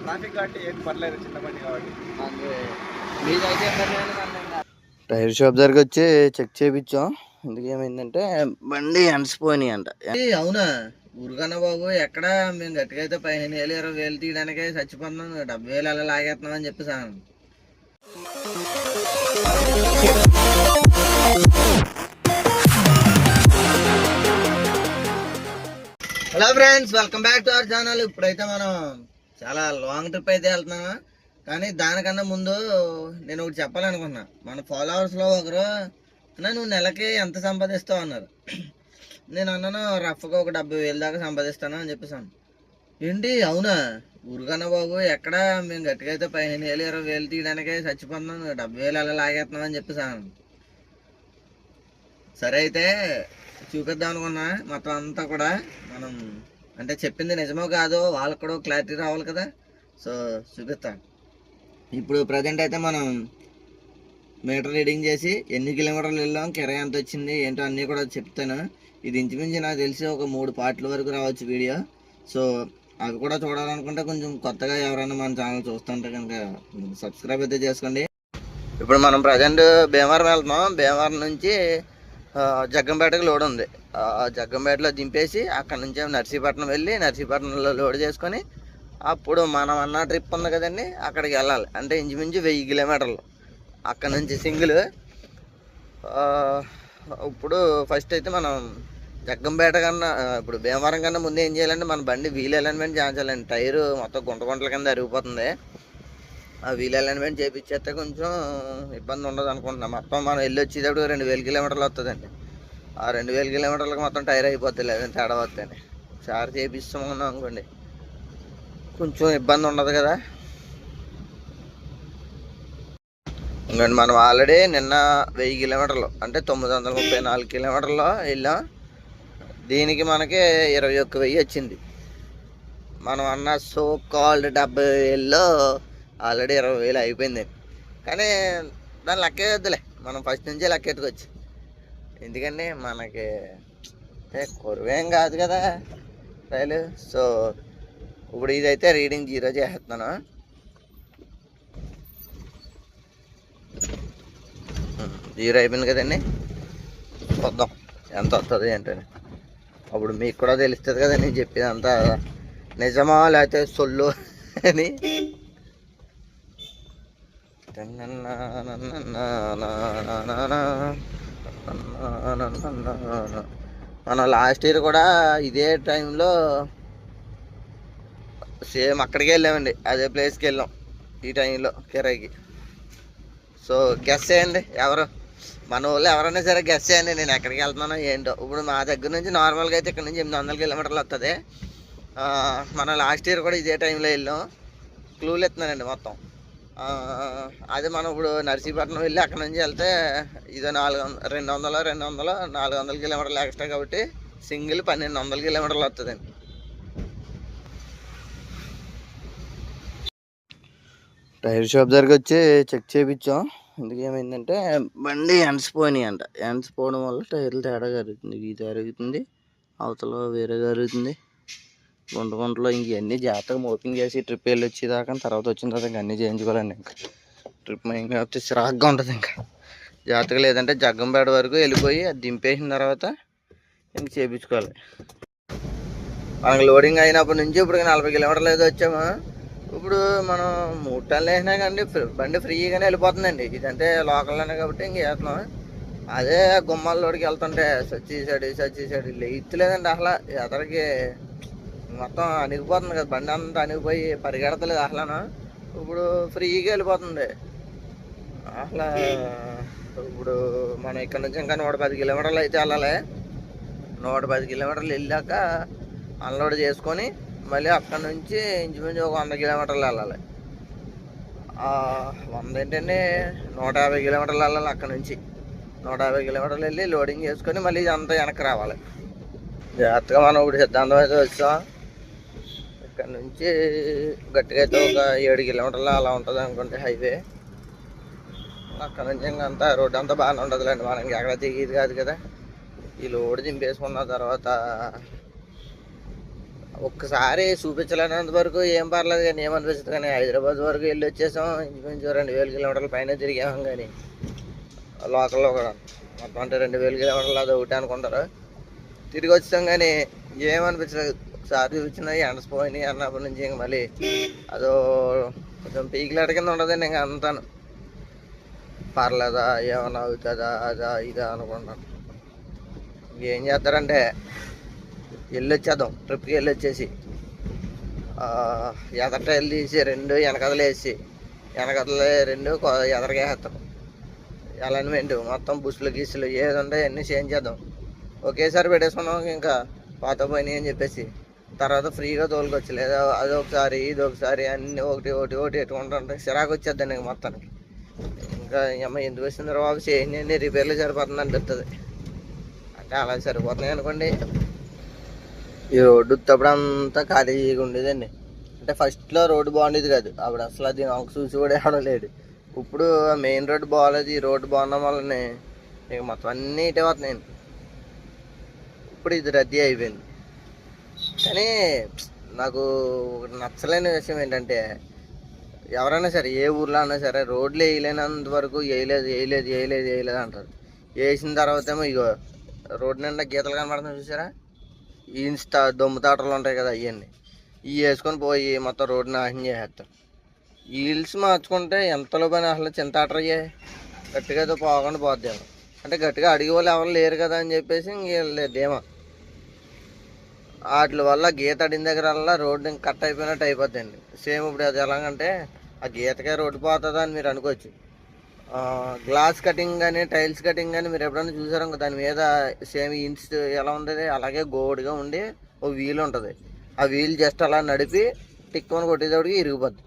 Traffic కాబట్టి ఏం పర్లేదు, చిన్న బండి కాబట్టి. టైర్ షాప్ దగ్గరికి వచ్చి చెక్ చేయించాం. ఎందుకు ఏమైందంటే బండి ఎండిపోయినాయి అంట. అవునా ఊరుకన్నా బాబు, ఎక్కడ మేము గట్టిగా అయితే 15,000 20,000 తీయడానికి చచ్చిపోతున్నాం, 70,000 అలా లాగేస్తున్నాం అని చెప్పేసాను. Hello friends, welcome back to our channel. ఇప్పుడైతే మనం చాలా లాంగ్ ట్రిప్ అయితే వెళ్తున్నాము. కానీ దానికన్నా ముందు నేను ఒకటి చెప్పాలనుకున్నా. మన ఫాలోవర్స్లో ఒకరు నువ్వు నెలకి ఎంత సంపాదిస్తావు అన్నారు. నేను అన్నాను రఫ్గా ఒక 70,000 దాకా సంపాదిస్తాను అని చెప్పేసాను. ఏంటి అవునా ఊరుకన్నా బాబు, ఎక్కడ మేము గట్టిగా అయితే 15,000 20,000 తీయడానికి చచ్చిపోతున్నాం, 70,000 అలా లాగేస్తున్నాం అని చెప్పేసాను. సరే అయితే చూపిద్దాం అనుకున్నా. మొత్తం అంతా కూడా మనం అంటే చెప్పింది నిజమో కాదో వాళ్ళకు కూడా క్లారిటీ రావాలి కదా. సో చూపిస్తాను. ఇప్పుడు ప్రజెంట్ అయితే మనం మీటర్ రీడింగ్ చేసి ఎన్ని కిలోమీటర్లు వెళ్ళాం, కిరాయి ఎంత వచ్చింది ఏంటో అన్నీ కూడా చెప్తాను. ఇది ఇంచుమించు నాకు తెలిసి ఒక 3 పార్ట్ల వరకు రావచ్చు వీడియో. సో అవి కూడా చూడాలనుకుంటే కొంచెం కొత్తగా ఎవరైనా మన ఛానల్ చూస్తుంటే కనుక సబ్స్క్రైబ్ అయితే చేసుకోండి. ఇప్పుడు మనం ప్రజెంట్ భీమవరం వెళ్తున్నాం. భీమవరం నుంచి జగ్గంపేటకి లోడ్ ఉంది. జగ్గంపేటలో దింపేసి అక్కడ నుంచి నర్సీపట్నం వెళ్ళి నర్సీపట్నంలో లోడ్ చేసుకొని అప్పుడు మనం అన్న ట్రిప్ ఉంది కదండి అక్కడికి వెళ్ళాలి. అంటే ఇంచుమించు 1000 కిలోమీటర్లు అక్కడ నుంచి సింగిల్. ఇప్పుడు ఫస్ట్ అయితే మనం జగ్గంపేట కన్నా ఇప్పుడు భీమవరం కన్నా ముందు ఏం చేయాలంటే మన బండి వీల్ అలైన్మెంట్ చేయించాలండి. టైరు మొత్తం గుంటల కింద అరిగిపోతుంది. ఆ వీల్ అలైన్మెంట్ చేయించేస్తే కొంచెం ఇబ్బంది ఉండదు అనుకుంటున్నాం. మొత్తం మనం వెళ్ళి వచ్చేటప్పుడు 2,000 కిలోమీటర్లు వస్తుందండి. ఆ 2,000 కిలోమీటర్లకు మొత్తం టైర్ అయిపోతుంది, లేదంటే తేడా వస్తాయండి. ఒకసారి చేపిస్తామన్నాం అనుకోండి కొంచెం ఇబ్బంది ఉండదు కదా. ఇంకండి మనం ఆల్రెడీ నిన్న 1000 కిలోమీటర్లు అంటే 934 కిలోమీటర్లో వెళ్ళాం. దీనికి మనకి 21,000 వచ్చింది. మనం అన్న సో కాల్డ్ 70,000లో ఆల్రెడీ 20,000 అయిపోయింది. కానీ దాన్ని లెక్కేద్దులే, మనం ఫస్ట్ నుంచే లెక్కెట్టుకోవచ్చు. ఎందుకంటే మనకి కొరువేం కాదు కదా రైలు. సో ఇప్పుడు ఇదైతే రీడింగ్ 0 చేస్తున్నాను. జీరో అయిపోయింది కదండి. చూద్దాం ఎంత వస్తుంది ఏంటని. అప్పుడు మీకు కూడా తెలుస్తుంది కదా నేను చెప్పేది అంతా నిజమా లేకపోతే సొల్లు అని. మనం లాస్ట్ ఇయర్ కూడా ఇదే టైంలో సేమ్ అక్కడికి వెళ్ళామండి, అదే ప్లేస్కి వెళ్ళాం ఈ టైంలో కిరాయికి. సో గెస్ చేయండి ఎవరు, మన వాళ్ళు ఎవరైనా సరే గెస్ చేయండి నేను ఎక్కడికి వెళ్తున్నానో ఏంటో. ఇప్పుడు మా దగ్గర నుంచి నార్మల్గా అయితే ఇక్కడ నుంచి 800 కిలోమీటర్లు వస్తుంది. మనం లాస్ట్ ఇయర్ కూడా ఇదే టైంలో వెళ్ళాం. క్లూలు ఎత్తున్నానండి మొత్తం. అదే మనం ఇప్పుడు నర్సీపట్నం వెళ్ళి అక్కడ నుంచి వెళ్తే ఇదో 400 కిలోమీటర్లు ఎక్స్ట్రా కాబట్టి సింగిల్ 1,200 కిలోమీటర్లు వస్తుందండి. టైర్ షాప్ దగ్గరికి వచ్చి చెక్ చేయించాం. ఎందుకు ఏమైందంటే బండి ఎండిపోయినాయి అంట. ఎండిపోవడం వల్ల టైర్లు తేడా జరుగుతుంది. ఇది జరుగుతుంది, అవతల వేరే జరుగుతుంది. గుంటలో ఇంక ఇవన్నీ జాగ్రత్తగా మోపింగ్ చేసి ట్రిప్ వెళ్ళి వచ్చేదాకా తర్వాత వచ్చిన తర్వాత ఇంక అన్నీ చేయించుకోవాలండి. ఇంకా ట్రిప్ ఇంకా వస్తే చిరాగ్గా ఉంటుంది. ఇంకా జాగ్రత్తగా లేదంటే జగ్గంపేట వరకు వెళ్ళిపోయి అది దింపేసిన తర్వాత ఇంక చేయించుకోవాలి. మనకి లోడింగ్ అయినప్పటి నుంచి ఇప్పుడు 40 కిలోమీటర్లు ఏదో వచ్చాము. ఇప్పుడు మనం 3 టన్నులు వేసినా కానీ బండి ఫ్రీగానే వెళ్ళిపోతుందండి. ఇదంటే లోకల్లోనే కాబట్టి ఇంక వేస్తున్నాం. అదే గుమ్మాల్లోడికి వెళ్తుంటే సచ్చేసాడు లేదండి. అసలు ఎదరికి మొత్తం అణిగిపోతుంది కదా, బండి అంతా అణిగిపోయి పరిగెడతలేదు అసలు. ఇప్పుడు ఫ్రీగా వెళ్ళిపోతుంది అసలు. ఇప్పుడు మనం ఇక్కడ నుంచి ఇంకా 110 కిలోమీటర్లు అయితే వెళ్ళాలి. 110 కిలోమీటర్లు వెళ్ళాక అన్లోడ్ చేసుకొని మళ్ళీ అక్కడ నుంచి ఇంచుమించు ఒక 100 కిలోమీటర్లు వెళ్ళాలి. 100 ఏంటండి 150 కిలోమీటర్లు వెళ్ళాలి. అక్కడ నుంచి 150 కిలోమీటర్లు వెళ్ళి లోడింగ్ చేసుకొని మళ్ళీ ఇదంతా వెనక్కి రావాలి. జాగ్రత్తగా మనం ఇప్పుడు సిద్ధాంతం అయితే వచ్చాం. ఇక్కడ నుంచి గట్టిగా అయితే ఒక 7 కిలోమీటర్లు అలా ఉంటుంది అనుకుంటే హైవే. అక్కడ నుంచి ఇంకంతా రోడ్డు అంతా బాగానే ఉంటుందిలేండి. మనకి ఎక్కడ దిగేది కాదు కదా. ఈ లోడ్ దింపేసుకున్న తర్వాత ఒక్కసారి చూపించలేనంత వరకు ఏం పర్లేదు కానీ ఏమనిపిస్తుంది, కానీ హైదరాబాద్ వరకు వెళ్ళి వచ్చేసాం. ఇంచుమించు 2000 కిలోమీటర్ల పైన తిరిగాం. కానీ లోకల్లో కూడా మొత్తం అంటే 2000 కిలోమీటర్లు అది ఒకటి అనుకుంటారు. తిరిగి వచ్చాం కానీ ఏమనిపించలేదు. ఒకసారి చూపించిన ఎండసిపోయినాయి అన్నప్పటి నుంచి ఇంక మళ్ళీ అదో కొంచెం పీకిలాట కింద ఉండదండి. ఇంకా అంతాను పర్లేదా, ఏమన్నా అవుతుందా, అదా ఇదా అనుకుంటాను. ఇంకేం చేస్తారంటే వెళ్ళొచ్చేద్దాం, ట్రిప్కి వెళ్ళొచ్చేసి ఎదటలు తీసి 2 వెనకదలు వేసి వెనకదలు 2 ఎదరగా వేస్తాం. అలైన్మెంట్ మొత్తం బుస్సులు గీసులు ఏది ఉంటాయి అన్నీ చేంజ్ చేద్దాం. ఒకేసారి పెట్టేసుకున్నాం ఇంకా పాత పోయినాయి అని చెప్పేసి తర్వాత ఫ్రీగా తోలుకొచ్చు. లేదా అదొకసారి ఇదొకసారి అన్నీ ఒకటి ఒకటి ఒకటి ఎట్టుకుంటుంటే చిరాకు వచ్చేద్దండి ఇంక మొత్తానికి. ఇంకా అమ్మ ఎందుకు వచ్చింది బాబు, చేయండి రిపేర్లు సరిపోతుంది అనిపిస్తుంది. అంటే అలా సరిపోతున్నాయి అనుకోండి. ఈ రోడ్డు ఉత్తప్పుడు అంతా ఖాళీ ఉండేదండి. అంటే ఫస్ట్లో రోడ్డు బాగుండేది కాదు, అప్పుడు అసలు అది నాకు చూసి కూడా ఎవడలేడు. ఇప్పుడు మెయిన్ రోడ్డు బాగాలేదు, ఈ రోడ్డు బాగుండడం వల్లనే ఇక మొత్తం అన్నీ ఇటే వస్తున్నాయండి. ఇప్పుడు ఇది రద్దీ అయిపోయింది. కానీ నాకు నచ్చలేని విషయం ఏంటంటే ఎవరైనా సరే ఏ ఊర్లో అయినా సరే రోడ్లు వేయలేనంత వరకు వేయలేదు వేయలేదు వేయలేదు వేయలేదు అంటారు. వేసిన తర్వాత ఏమో ఇగో రోడ్డు నిండా గీతలు కనబడుతున్నాయి చూసారా, ఇన్స్టా దొమ్ము తాటలు ఉంటాయి కదా, అవన్నీ ఇవి వేసుకొని పోయి మొత్తం రోడ్డు నాశనం చేసేస్తారు. ఈ హిల్స్ మార్చుకుంటే ఎంతలో పని అసలు చింతాటరు అయ్యాయి, గట్టిగా అయితే పోకుండా పోద్దేమో. అంటే గట్టిగా అడిగే వాళ్ళు ఎవరు లేరు కదా అని చెప్పేసి ఇంకేమో వాటి వల్ల గీత అడిగిన దగ్గర వల్ల రోడ్డు ఇంక కట్ అయిపోయినట్టు అయిపోద్దండి. సేమ్ ఇప్పుడు అది ఎలాగంటే ఆ గీతకే రోడ్డు పోతుందా అని మీరు అనుకోవచ్చు. గ్లాస్ కటింగ్ కానీ టైల్స్ కటింగ్ కానీ మీరు ఎప్పుడైనా చూసారో దాని మీద సేమ్ ఇన్స్ ఎలా ఉంటుంది అలాగే గోడుగా ఉండి ఒక వీల్ ఉంటుంది. ఆ వీల్ జస్ట్ అలా నడిపి టిక్కుని కొట్టేటప్పటికి ఇరిగిపోద్ది.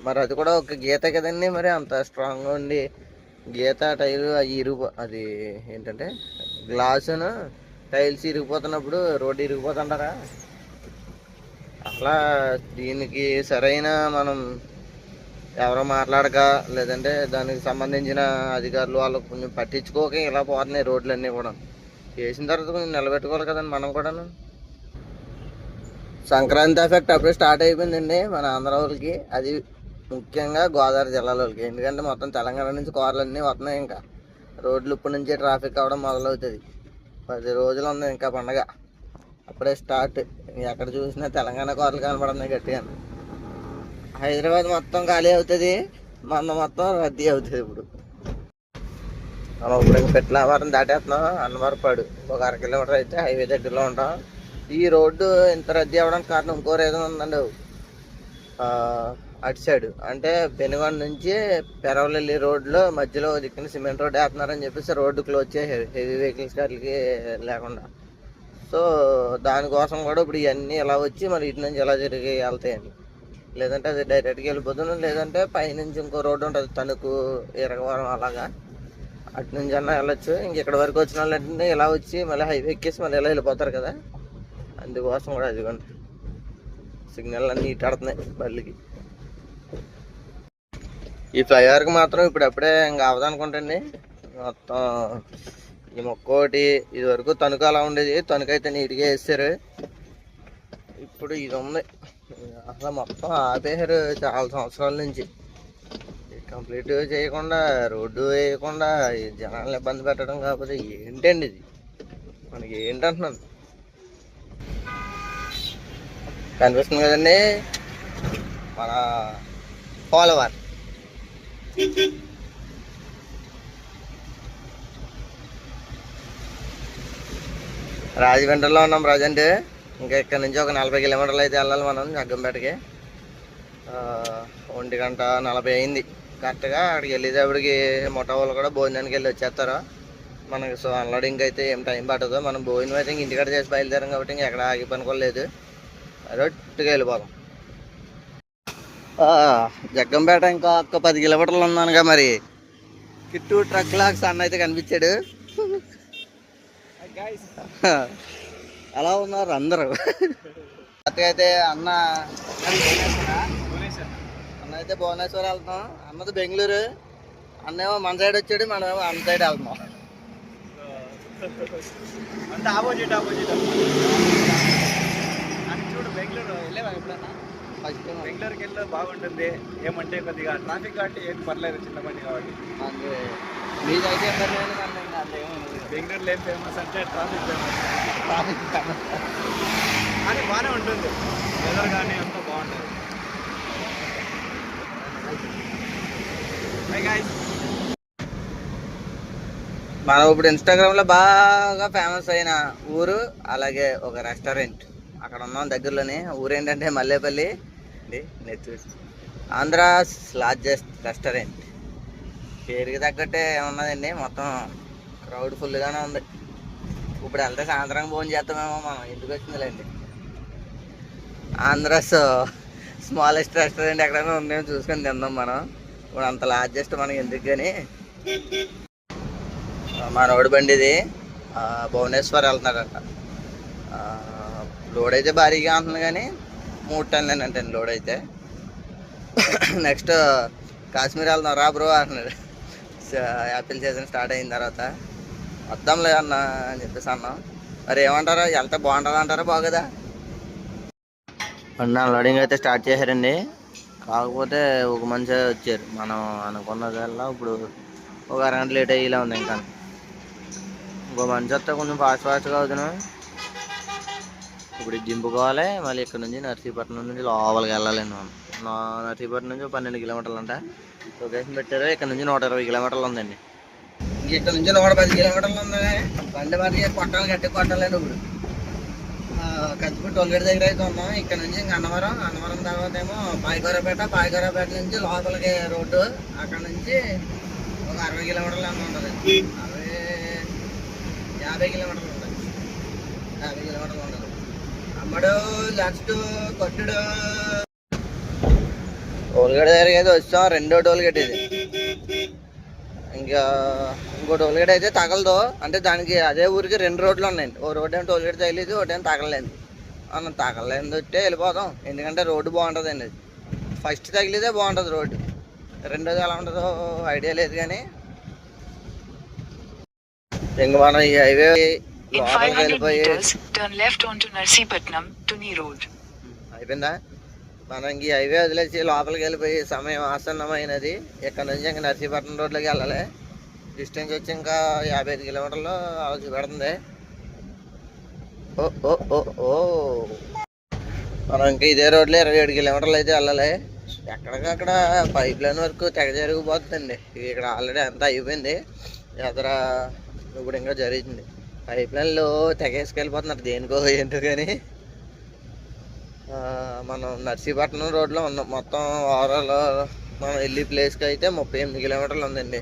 మరి అది కూడా ఒక గీత కదండి, మరి అంత స్ట్రాంగ్గా ఉండి గీత టైలు అవి అది ఏంటంటే గ్లాసును టైల్స్ ఇరిగిపోతున్నప్పుడు రోడ్డు ఇరిగిపోతుంటారా. అలా దీనికి సరైన మనం ఎవరో మాట్లాడక లేదంటే దానికి సంబంధించిన అధికారులు వాళ్ళు కొంచెం పట్టించుకోక ఇలా పోతున్నాయి రోడ్లన్నీ కూడా. చేసిన తర్వాత కొంచెం నిలబెట్టుకోవాలి కదండి మనం కూడాను. సంక్రాంతి ఎఫెక్ట్ అప్పుడే స్టార్ట్ అయిపోయిందండి మన ఆంధ్ర వాళ్ళకి, అది ముఖ్యంగా గోదావరి జిల్లాలోకి. ఎందుకంటే మొత్తం తెలంగాణ నుంచి కార్లన్నీ వస్తున్నాయి. ఇంకా రోడ్లు ఇప్పటి నుంచే ట్రాఫిక్ అవ్వడం మొదలవుతుంది. 10 రోజులు ఉంది ఇంకా పండగ, అప్పుడే స్టార్ట్. ఎక్కడ చూసినా తెలంగాణ కార్లు కనపడుతున్నాయి గట్టిగా. హైదరాబాద్ మొత్తం ఖాళీ అవుతుంది, మన మొత్తం రద్దీ అవుతుంది. ఇప్పుడు మనం ఇప్పుడు పెట్లవరం దాటేస్తున్నాం, అన్నవరపాడు ఒక 1/2 కిలోమీటర్ అయితే హైవే దగ్గరలో ఉంటాం. ఈ రోడ్డు ఇంత రద్దీ అవ్వడానికి కారణం ఇంకో రీజన్ ఉందండి. అటు సైడ్ అంటే పెనుగొండ నుంచి పెరవలెల్లి రోడ్లో మధ్యలో దిక్కున సిమెంట్ రోడ్ వేస్తున్నారని చెప్పేసి రోడ్డు క్లోజ్ చేసేది హెవీ వెహికల్స్ కార్లకి లేకుండా. సో దానికోసం కూడా ఇప్పుడు ఇవన్నీ ఇలా వచ్చి మరి ఇటు నుంచి ఎలా తిరిగి వెళ్తాయండి. లేదంటే అది డైరెక్ట్గా వెళ్ళిపోతున్నాం, లేదంటే పైనుంచి ఇంకో రోడ్డు ఉంటుంది తణుకు ఇరగవరం అలాగా, అటు నుంచి అన్నా వెళ్ళొచ్చు. ఇంకెక్కడి వరకు వచ్చిన వాళ్ళంటే ఇలా వచ్చి మళ్ళీ హైవే ఎక్కేసి మళ్ళీ ఇలా వెళ్ళిపోతారు కదా, అందుకోసం కూడా అదిగోండి సిగ్నల్ అన్నీ ఇటు ఆడుతున్నాయి బళ్ళకి. ఈ ఫ్లైఓవర్కి మాత్రం ఇప్పుడప్పుడే ఇంకా అవదనుకుంటండి మొత్తం. ఈ మొక్కోటి ఇది వరకు తణుకు అలా ఉండేది, తణుకు అయితే నీట్గా వేస్తారు. ఇప్పుడు ఇది ఉంది అసలు మొత్తం ఆపేశారు చాలా సంవత్సరాల నుంచి. కంప్లీట్ చేయకుండా రోడ్డు వేయకుండా జనాలను ఇబ్బంది పెట్టడం కాకపోతే ఏంటండి ఇది, మనకి ఏంటంటున్నాను. కనిపిస్తుంది కదండి మన పోలవరం. రాజమండ్రిలో ఉన్నాం ప్రజెంట్. ఇంకా ఇక్కడ నుంచి ఒక 40 కిలోమీటర్లు అయితే వెళ్ళాలి మనం జగ్గంపేటకి. 1:40 అయింది కరెక్ట్గా. అక్కడికి వెళ్ళేటప్పటికి మొట్ట వాళ్ళు కూడా భోజనానికి వెళ్ళి వచ్చేస్తారు మనకి. సో అన్లోడింగ్ అయితే ఏం టైం పట్టదు. మనం భోజనం అయితే ఇంక ఇంటికాడ చేసి బయలుదేరాం కాబట్టి ఇంక ఎక్కడ ఆగి పనుకోలేదు, రొట్టుగా వెళ్ళిపోదాం. జగ్గంపేట ఇంకా ఒక్క 10 కిలోమీటర్లు ఉన్నానుగా. మరి కిట్టు ట్రక్ లాక్స్ అన్న అయితే కనిపించాడు. అలా ఉన్నారు అందరూ. అయితే అన్న అయితే భువనేశ్వర్ వెళ్తున్నాం, అన్నది బెంగళూరు. అన్నేమో మన సైడ్ వచ్చాడు, మనమేమో అన్న సైడ్ వెళ్తున్నాం. అంటే ఆపోజిట్ బెంగళూరు వెళ్ళేవా ఎప్పుడన్నా? ఫస్ట్ టైం బెంగళూరుకి వెళ్ళు బాగుంటుంది. ఏమంటే కొద్దిగా ట్రాఫిక్ కాబట్టి ఏం పర్లేదు, చిన్న బండి కాబట్టి. అంటే మీదైతే బెంగళూరులో ఏం ఫేమస్ అంటే ట్రాఫిక్ ఫేమస్, ట్రాఫిక్ కానీ బాగానే ఉంటుంది. వెదర్ కానీ అంతా బాగుంటుంది. హై గైస్, మనం ఇప్పుడు ఇన్స్టాగ్రామ్లో బాగా ఫేమస్ అయిన ఊరు, అలాగే ఒక రెస్టారెంట్ అక్కడ ఉన్నాం దగ్గరలోనే. ఊరు ఏంటంటే మల్లేపల్లి, ఆంధ్రాస్ లార్జెస్ట్ రెస్టారెంట్. పేరుకి తగ్గట్టే ఉన్నదండి, మొత్తం క్రౌడ్ ఫుల్గానే ఉంది. ఇప్పుడు వెళ్తే సాయంత్రం భోజనం చేస్తామేమో మనం, ఎందుకు వచ్చిందిలేండి. ఆంధ్రాస్ స్మాలెస్ట్ రెస్టారెంట్ ఎక్కడైనా ఉందేమో చూసుకొని తిందాం మనం. ఇప్పుడు అంత లార్జెస్ట్ మనకి ఎందుకు కానీ. మనోడి బండి ఇది, భువనేశ్వర్ వెళ్తున్నాడంట. లోడ్ అయితే భారీగా ఉంటుంది కానీ 3 టన్నులు అంటే లోడ్ అయితే. నెక్స్ట్ కాశ్మీర్ వెళ్దాం రా బ్రో అంటున్నాడు. యాపిల్ సీజన్ స్టార్ట్ అయిన తర్వాత వద్దాంలే అన్న అని చెప్పేసి అన్నాం. మరి ఏమంటారా, వెళ్తే బాగుంటుంది అంటారా బాగోదా? అన్న లోడింగ్ అయితే స్టార్ట్ చేశారండి. కాకపోతే ఒక మనిషి వచ్చారు. మనం అనుకున్నదల్లా ఇప్పుడు ఒక అరగంట లేట్ అయ్యేలా ఉంది. ఇంకా ఇంకో మనిషి వస్తే కొంచెం ఫాస్ట్గా అవుతున్నాం. ఇప్పుడు దింపుకోవాలి. మళ్ళీ ఇక్కడ నుంచి నర్సీపట్నం నుంచి లోపలికి వెళ్ళాలండి మనం. నర్సీపట్నం నుంచి 12 కిలోమీటర్లు అంట లొకేషన్ పెట్టారు. ఇక్కడ నుంచి 120 కిలోమీటర్లు ఉందండి. ఇంక ఇక్కడ నుంచి 110 కిలోమీటర్లు ఉంది. బండి మరి గట్టి కొట్టాలండి. ఇప్పుడు కత్తిపూడి టోల్గేట్ దగ్గర అయితే ఉన్నాం. ఇక్కడ నుంచి ఇంక అన్నవరం తర్వాత ఏమో పాయకూరపేట నుంచి లోపలికి రోడ్డు. అక్కడ నుంచి ఒక 60 కిలోమీటర్లు ఎంత ఉంటుంది, 50 కిలోమీటర్లు ఉంటుంది. 50 కిలోమీటర్లు ఉంటుంది. అమ్మడు లాస్ట్ కొట్టుడు టోల్గేట్ దగ్గరికి అయితే వచ్చాం. 2వ టోల్గేట్ ఇది. ఇంకా ఇంకో టోల్గేట్ అయితే తగలదు. అంటే దానికి అదే ఊరికి 2 రోడ్లు ఉన్నాయండి. ఓ రోడ్డు ఏమో టోల్గేట్ తగిలేదు, ఒకటేమో తగలలేదు. మనం తగలేదు వస్తే వెళ్ళిపోతాం, ఎందుకంటే రోడ్డు బాగుంటుందండి. అది ఫస్ట్ తగిలిదే బాగుంటుంది రోడ్డు, రెండోది ఎలా ఉంటుందో ఐడియా లేదు. కానీ ఇంక మనం ఈ హైవే లోపలికి వెళ్ళిపోయి అయిపోయిందా. మనం ఇంక ఈ హైవే వదిలేసి లోపలికి వెళ్ళిపోయి సమయం ఆసన్నమైనది. ఇక్కడ నుంచి ఇంకా నర్సీపట్నం రోడ్లోకి వెళ్ళాలి. డిస్టెన్స్ వచ్చి ఇంకా 55 కిలోమీటర్లు ఆలోచి పెడుతుంది. ఓ ఓ ఓ ఓ మనం ఇంకా ఇదే రోడ్లో 27 కిలోమీటర్లు అయితే వెళ్ళాలి. ఎక్కడికక్కడ పైప్ లైన్ వరకు తెగ జరిగిపోతుందండి. ఇక్కడ ఆల్రెడీ అంతా అయిపోయింది. ఎదర ఇప్పుడు ఇంకా జరుగుతుంది. పైప్ లైన్లో తెగేసుకెళ్ళిపోతున్నారు దేనికో ఏంటో. కానీ మనం నర్సీపట్నం రోడ్లో ఉన్నాం. మొత్తం ఓవరాల్ మనం వెళ్ళే ప్లేస్కి అయితే 38 కిలోమీటర్లు ఉందండి.